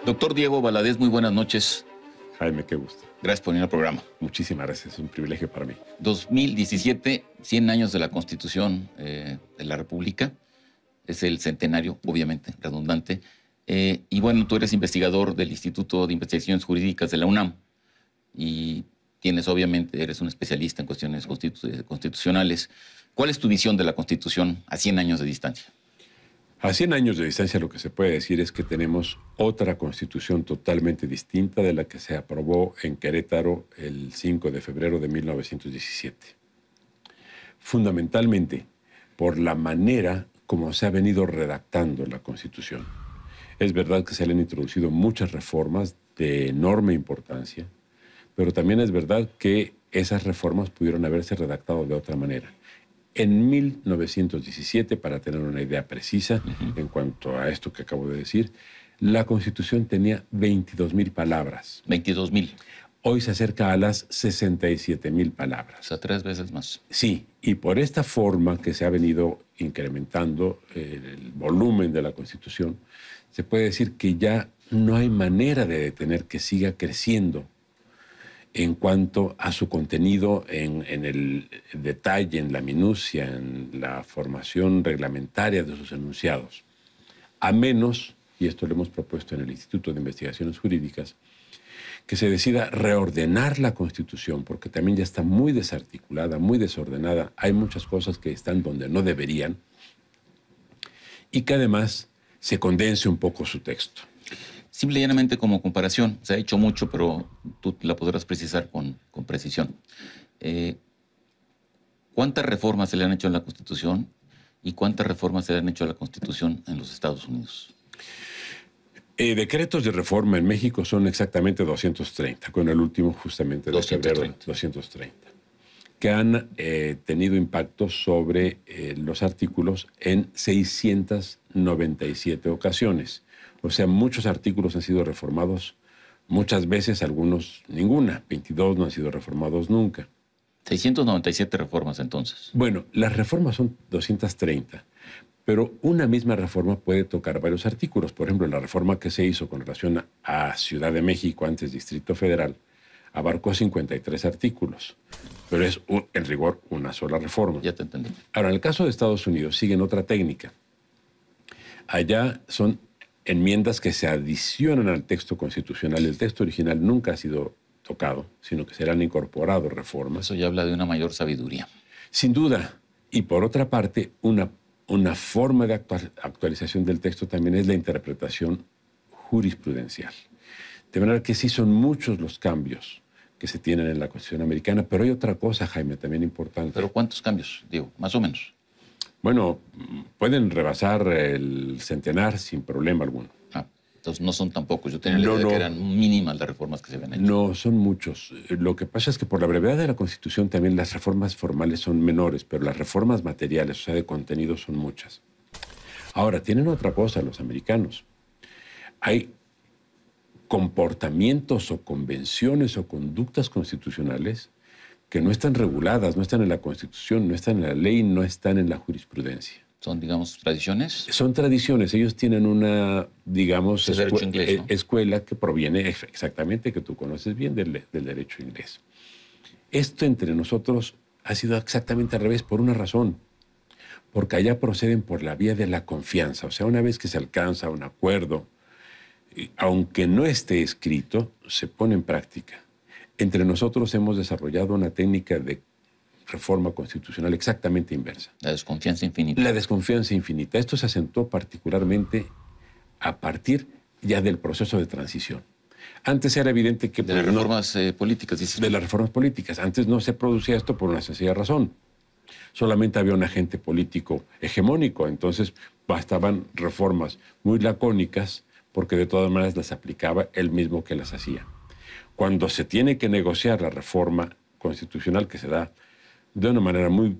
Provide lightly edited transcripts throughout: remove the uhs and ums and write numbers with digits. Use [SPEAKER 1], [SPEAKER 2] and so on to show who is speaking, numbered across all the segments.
[SPEAKER 1] Doctor Diego Valadez, muy buenas noches.
[SPEAKER 2] Jaime, qué gusto.
[SPEAKER 1] Gracias por venir al programa.
[SPEAKER 2] Muchísimas gracias, es un privilegio para mí.
[SPEAKER 1] 2017, 100 años de la Constitución de la República. Es el centenario, obviamente, redundante. Y bueno, tú eres investigador del Instituto de Investigaciones Jurídicas de la UNAM y eres un especialista en cuestiones constitucionales. ¿Cuál es tu visión de la Constitución a 100 años de distancia?
[SPEAKER 2] A 100 años de distancia lo que se puede decir es que tenemos otra Constitución totalmente distinta de la que se aprobó en Querétaro el 5 de febrero de 1917. Fundamentalmente por la manera como se ha venido redactando la Constitución. Es verdad que se le han introducido muchas reformas de enorme importancia, pero también es verdad que esas reformas pudieron haberse redactado de otra manera. En 1917, para tener una idea precisa en cuanto a esto que acabo de decir, la Constitución tenía 22,000 palabras.
[SPEAKER 1] 22,000.
[SPEAKER 2] Hoy se acerca a las 67,000 palabras.
[SPEAKER 1] O sea, 3 veces más.
[SPEAKER 2] Sí, y por esta forma que se ha venido incrementando el volumen de la Constitución, se puede decir que ya no hay manera de detener que siga creciendo en cuanto a su contenido, en el detalle, en la minucia, en la formación reglamentaria de sus enunciados. A menos, y esto lo hemos propuesto en el Instituto de Investigaciones Jurídicas, que se decida reordenar la Constitución, porque también ya está muy desarticulada, muy desordenada. Hay muchas cosas que están donde no deberían, y que además se condense un poco su texto.
[SPEAKER 1] Simple y llanamente como comparación, se ha hecho mucho, pero tú la podrás precisar con precisión. ¿Cuántas reformas se le han hecho a la Constitución y cuántas reformas se le han hecho a la Constitución en los Estados Unidos?
[SPEAKER 2] Decretos de reforma en México son exactamente 230, con el último justamente de febrero, 230, que han tenido impacto sobre los artículos en 697 ocasiones. O sea, muchos artículos han sido reformados, muchas veces, algunos ninguna. 22 no han sido reformados nunca.
[SPEAKER 1] 697 reformas, entonces.
[SPEAKER 2] Bueno, las reformas son 230, pero una misma reforma puede tocar varios artículos. Por ejemplo, la reforma que se hizo con relación a Ciudad de México, antes Distrito Federal, abarcó 53 artículos, pero es, en rigor, una sola reforma.
[SPEAKER 1] Ya te entendí.
[SPEAKER 2] Ahora, en el caso de Estados Unidos, siguen otra técnica. Allá son enmiendas que se adicionan al texto constitucional. El texto original nunca ha sido tocado, sino que se le han incorporado reformas.
[SPEAKER 1] Eso ya habla de una mayor sabiduría.
[SPEAKER 2] Sin duda. Y por otra parte, una forma de actualización del texto también es la interpretación jurisprudencial. De manera que sí son muchos los cambios que se tienen en la Constitución americana, pero hay otra cosa, Jaime, también importante.
[SPEAKER 1] ¿Pero cuántos cambios, Diego? Más o menos.
[SPEAKER 2] Bueno, pueden rebasar el centenar sin problema alguno.
[SPEAKER 1] Entonces no son tan pocos. Yo tenía la idea de que eran mínimas las reformas que se habían hecho.
[SPEAKER 2] No, son muchos. Lo que pasa es que por la brevedad de la Constitución también las reformas formales son menores, pero las reformas materiales, o sea, de contenido, son muchas. Ahora, tienen otra cosa los americanos. Hay comportamientos o convenciones o conductas constitucionales que no están reguladas, no están en la Constitución, no están en la ley, no están en la jurisprudencia.
[SPEAKER 1] ¿Son, digamos, tradiciones?
[SPEAKER 2] Son tradiciones. Ellos tienen una, digamos,
[SPEAKER 1] inglés, ¿no?
[SPEAKER 2] escuela que proviene exactamente, que tú conoces bien, del derecho inglés. Esto entre nosotros ha sido exactamente al revés por una razón. Porque allá proceden por la vía de la confianza. O sea, una vez que se alcanza un acuerdo, aunque no esté escrito, se pone en práctica. Entre nosotros hemos desarrollado una técnica de reforma constitucional exactamente inversa.
[SPEAKER 1] La desconfianza infinita.
[SPEAKER 2] La desconfianza infinita. Esto se acentuó particularmente a partir ya del proceso de transición. Antes era evidente que...
[SPEAKER 1] De las reformas políticas, dices.
[SPEAKER 2] De las reformas políticas. Antes no se producía esto por una sencilla razón. Solamente había un agente político hegemónico. Entonces bastaban reformas muy lacónicas porque de todas maneras las aplicaba él mismo que las hacía. Cuando se tiene que negociar la reforma constitucional, que se da de una manera muy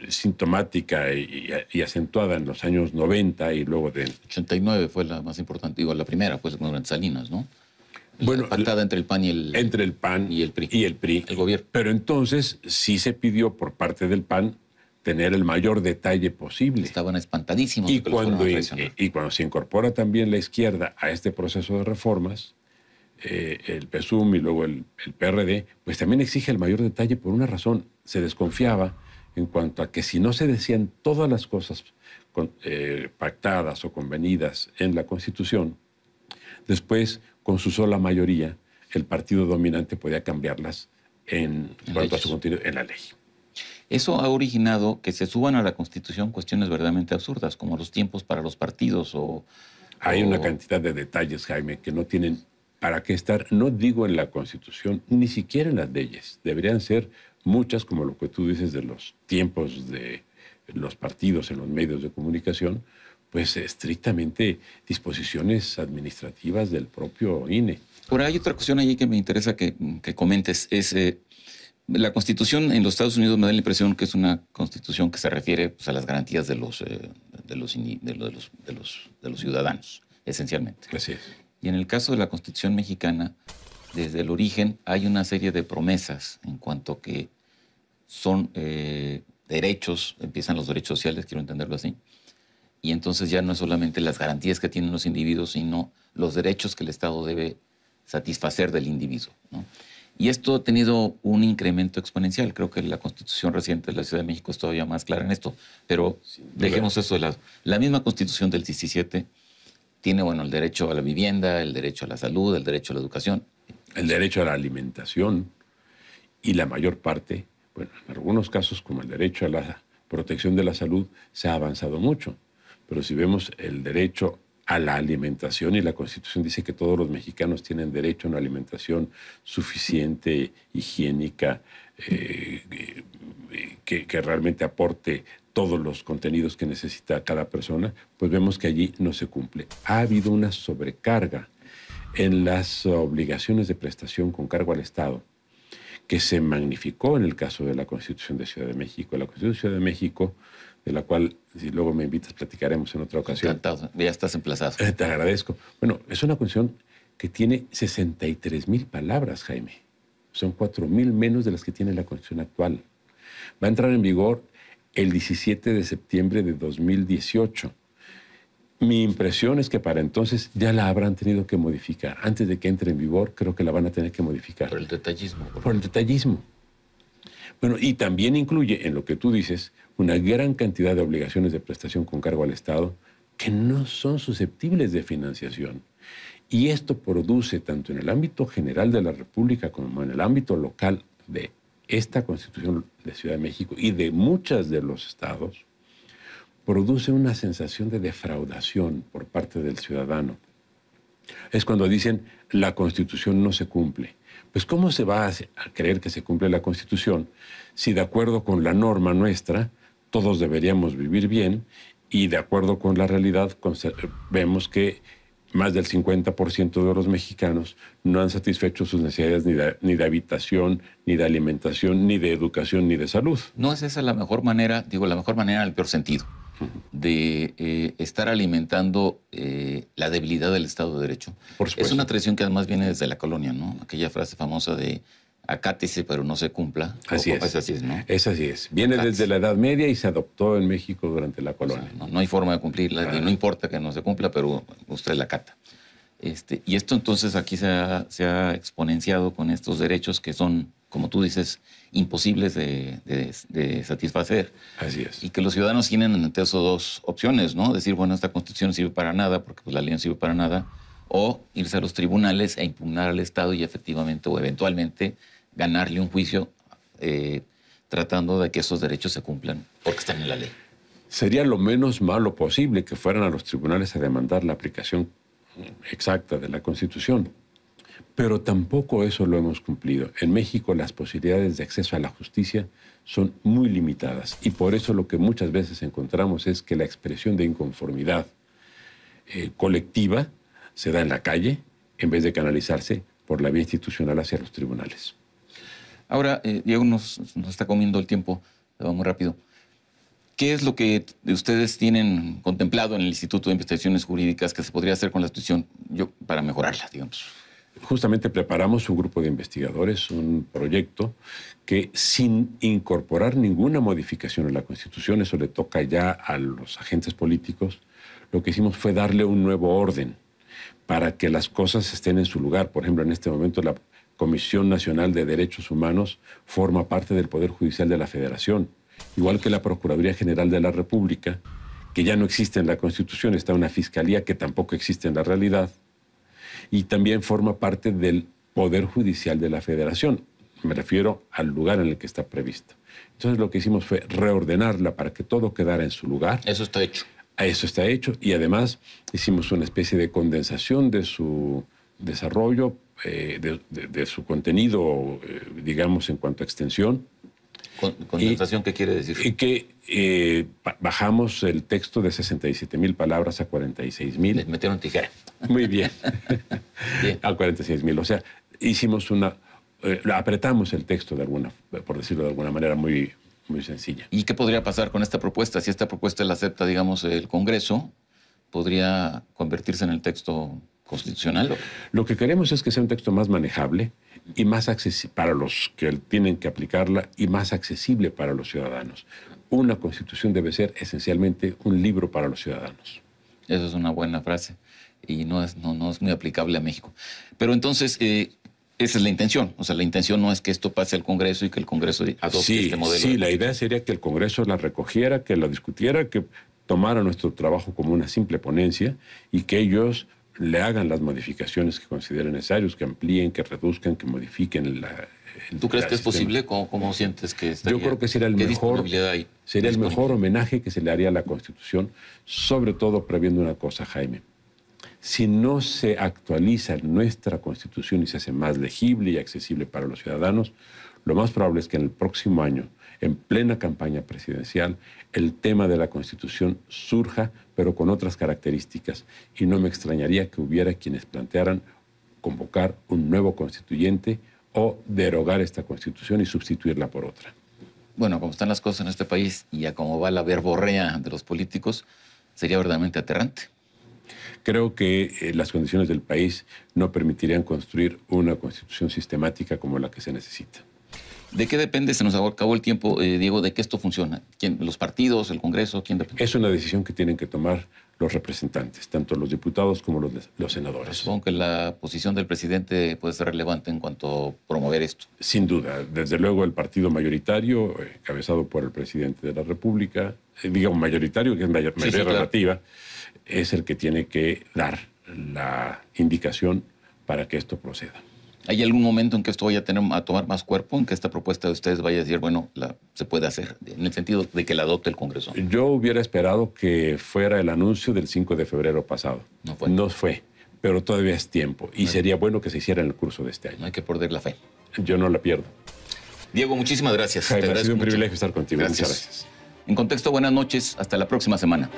[SPEAKER 2] sintomática y acentuada en los años 90 y luego de...
[SPEAKER 1] 89 fue la más importante, digo, la primera fue durante Salinas, ¿no?
[SPEAKER 2] Bueno,
[SPEAKER 1] pactada entre el PAN y el...
[SPEAKER 2] Entre el PAN
[SPEAKER 1] y el PRI.
[SPEAKER 2] Y el PRI.
[SPEAKER 1] El gobierno.
[SPEAKER 2] Pero entonces sí se pidió por parte del PAN tener el mayor detalle posible.
[SPEAKER 1] Estaban espantadísimos.
[SPEAKER 2] Y cuando se incorpora también la izquierda a este proceso de reformas, el PSUM y luego el PRD, pues también exige el mayor detalle por una razón. Se desconfiaba en cuanto a que si no se decían todas las cosas pactadas o convenidas en la Constitución, después, con su sola mayoría, el partido dominante podía cambiarlas en cuanto a su contenido en la ley.
[SPEAKER 1] Eso ha originado que se suban a la Constitución cuestiones verdaderamente absurdas, como los tiempos para los partidos
[SPEAKER 2] Hay una cantidad de detalles, Jaime, que no tienen para qué estar, no digo en la Constitución, ni siquiera en las leyes. Deberían ser muchas, como lo que tú dices de los tiempos de los partidos en los medios de comunicación, pues estrictamente disposiciones administrativas del propio INE.
[SPEAKER 1] Ahora, hay otra cuestión allí que me interesa que comentes. La Constitución en los Estados Unidos me da la impresión que es una Constitución que se refiere, pues, a las garantías de los ciudadanos, esencialmente.
[SPEAKER 2] Así es.
[SPEAKER 1] Y en el caso de la Constitución mexicana, desde el origen hay una serie de promesas en cuanto que son derechos, empiezan los derechos sociales, quiero entenderlo así, y entonces ya no es solamente las garantías que tienen los individuos, sino los derechos que el Estado debe satisfacer del individuo, ¿no? Y esto ha tenido un incremento exponencial. Creo que la Constitución reciente de la Ciudad de México es todavía más clara en esto, pero dejemos eso de lado. La misma Constitución del 17 tiene, bueno, el derecho a la vivienda, el derecho a la salud, el derecho a la educación.
[SPEAKER 2] El derecho a la alimentación y la mayor parte, bueno, en algunos casos como el derecho a la protección de la salud se ha avanzado mucho, pero si vemos el derecho a la alimentación, y la Constitución dice que todos los mexicanos tienen derecho a una alimentación suficiente, higiénica, que realmente aporte todos los contenidos que necesita cada persona, pues vemos que allí no se cumple. Ha habido una sobrecarga en las obligaciones de prestación con cargo al Estado, que se magnificó en el caso de la Constitución de Ciudad de México. La Constitución de Ciudad de México, de la cual, si luego me invitas, platicaremos en otra ocasión.
[SPEAKER 1] Encantado, ya estás emplazado.
[SPEAKER 2] Te agradezco. Bueno, es una Constitución que tiene 63,000 palabras, Jaime. Son 4,000 menos de las que tiene la Constitución actual. Va a entrar en vigor el 17 de septiembre de 2018. Mi impresión es que para entonces ya la habrán tenido que modificar. Antes de que entre en vigor, creo que la van a tener que modificar.
[SPEAKER 1] Por el detallismo.
[SPEAKER 2] Por el detallismo. Bueno, y también incluye, en lo que tú dices, una gran cantidad de obligaciones de prestación con cargo al Estado que no son susceptibles de financiación. Y esto produce, tanto en el ámbito general de la República como en el ámbito local de esta Constitución de Ciudad de México y de muchos de los estados, produce una sensación de defraudación por parte del ciudadano. Es cuando dicen, la Constitución no se cumple. Pues ¿cómo se va a creer que se cumple la Constitución si de acuerdo con la norma nuestra todos deberíamos vivir bien y de acuerdo con la realidad vemos que más del 50% de los mexicanos no han satisfecho sus necesidades ni de habitación, ni de alimentación, ni de educación, ni de salud?
[SPEAKER 1] ¿No es esa la mejor manera, digo, la mejor manera en el peor sentido, de estar alimentando la debilidad del Estado de Derecho?
[SPEAKER 2] Por supuesto.
[SPEAKER 1] Es una tradición que además viene desde la colonia, ¿no? Aquella frase famosa de acátese pero no se cumpla.
[SPEAKER 2] Así es.
[SPEAKER 1] Es así, ¿no?
[SPEAKER 2] Es así es. Viene desde la Edad Media y se adoptó en México durante la colonia.
[SPEAKER 1] O sea, no hay forma de cumplirla, y no importa que no se cumpla, pero usted la acata. Y esto entonces aquí se ha exponenciado con estos derechos que son, como tú dices, imposibles de satisfacer.
[SPEAKER 2] Así es.
[SPEAKER 1] Y que los ciudadanos tienen ante eso dos opciones, ¿no? Decir, bueno, esta Constitución no sirve para nada, porque pues, la ley no sirve para nada, o irse a los tribunales e impugnar al Estado y efectivamente o eventualmente ganarle un juicio tratando de que esos derechos se cumplan, porque están en la ley.
[SPEAKER 2] Sería lo menos malo posible que fueran a los tribunales a demandar la aplicación exacta de la Constitución. Pero tampoco eso lo hemos cumplido. En México las posibilidades de acceso a la justicia son muy limitadas y por eso lo que muchas veces encontramos es que la expresión de inconformidad colectiva se da en la calle en vez de canalizarse por la vía institucional hacia los tribunales.
[SPEAKER 1] Ahora, Diego, nos está comiendo el tiempo, va muy rápido. ¿Qué es lo que ustedes tienen contemplado en el Instituto de Investigaciones Jurídicas que se podría hacer con la institución para mejorarla, digamos?
[SPEAKER 2] justamente preparamos un grupo de investigadores, un proyecto que sin incorporar ninguna modificación a la Constitución, eso le toca ya a los agentes políticos, lo que hicimos fue darle un nuevo orden para que las cosas estén en su lugar. Por ejemplo, en este momento la Comisión Nacional de Derechos Humanos forma parte del Poder Judicial de la Federación, igual que la Procuraduría General de la República, que ya no existe en la Constitución, está una Fiscalía que tampoco existe en la realidad, y también forma parte del Poder Judicial de la Federación. Me refiero al lugar en el que está previsto. Entonces lo que hicimos fue reordenarla para que todo quedara en su lugar.
[SPEAKER 1] Eso está hecho.
[SPEAKER 2] Eso está hecho, y además hicimos una especie de condensación de su desarrollo, de su contenido, digamos, en cuanto a extensión.
[SPEAKER 1] ¿Condensación qué quiere decir?
[SPEAKER 2] Y que bajamos el texto de 67,000 palabras a 46,000.
[SPEAKER 1] Les metieron tijera.
[SPEAKER 2] Muy bien.
[SPEAKER 1] Bien.
[SPEAKER 2] A 46,000. O sea, hicimos apretamos el texto por decirlo de alguna manera muy sencilla.
[SPEAKER 1] ¿Y qué podría pasar con esta propuesta? Si esta propuesta la acepta, digamos, el Congreso, ¿podría convertirse en el texto constitucional?
[SPEAKER 2] Lo que queremos es que sea un texto más manejable y más accesible para los que tienen que aplicarla y más accesible para los ciudadanos. Una Constitución debe ser esencialmente un libro para los ciudadanos.
[SPEAKER 1] Eso es una buena frase y no es muy aplicable a México. Pero entonces, esa es la intención. O sea, la intención no es que esto pase al Congreso y que el Congreso adopte este modelo.
[SPEAKER 2] Sí, la idea sería que el Congreso la recogiera, que la discutiera, que tomara nuestro trabajo como una simple ponencia y que ellos le hagan las modificaciones que consideren necesarios, que amplíen, que reduzcan, que modifiquen
[SPEAKER 1] ¿Tú crees que es posible? ¿Cómo sientes que estaría?
[SPEAKER 2] Yo creo que sería el mejor homenaje que se le haría a la Constitución, sobre todo previendo una cosa, Jaime. Si no se actualiza nuestra Constitución y se hace más legible y accesible para los ciudadanos, lo más probable es que en el próximo año, en plena campaña presidencial, el tema de la Constitución surja, pero con otras características. Y no me extrañaría que hubiera quienes plantearan convocar un nuevo constituyente o derogar esta Constitución y sustituirla por otra.
[SPEAKER 1] Bueno, como están las cosas en este país y a cómo va la verborrea de los políticos, sería verdaderamente aterrante.
[SPEAKER 2] Creo que las condiciones del país no permitirían construir una Constitución sistemática como la que se necesita.
[SPEAKER 1] ¿De qué depende? Se nos acabó el tiempo, Diego, de que esto funciona. ¿Quién? ¿Los partidos, el Congreso? ¿Quién depende?
[SPEAKER 2] Es una decisión que tienen que tomar los representantes, tanto los diputados como los senadores.
[SPEAKER 1] Pues supongo que la posición del presidente puede ser relevante en cuanto a promover esto.
[SPEAKER 2] Sin duda. Desde luego el partido mayoritario, encabezado por el presidente de la República, digamos mayoritario, que es mayoría relativa, es el que tiene que dar la indicación para que esto proceda.
[SPEAKER 1] ¿Hay algún momento en que esto vaya a tomar más cuerpo, en que esta propuesta de ustedes vaya a decir, bueno, se puede hacer, en el sentido de que la adopte el Congreso?
[SPEAKER 2] Yo hubiera esperado que fuera el anuncio del 5 de febrero pasado. No fue, pero todavía es tiempo. Y sería bueno que se hiciera en el curso de este año.
[SPEAKER 1] No hay que perder la fe.
[SPEAKER 2] Yo no la pierdo.
[SPEAKER 1] Diego, muchísimas gracias.
[SPEAKER 2] Jaime, ha sido un privilegio estar contigo.
[SPEAKER 1] Gracias.
[SPEAKER 2] Muchas gracias.
[SPEAKER 1] En Contexto, buenas noches. Hasta la próxima semana.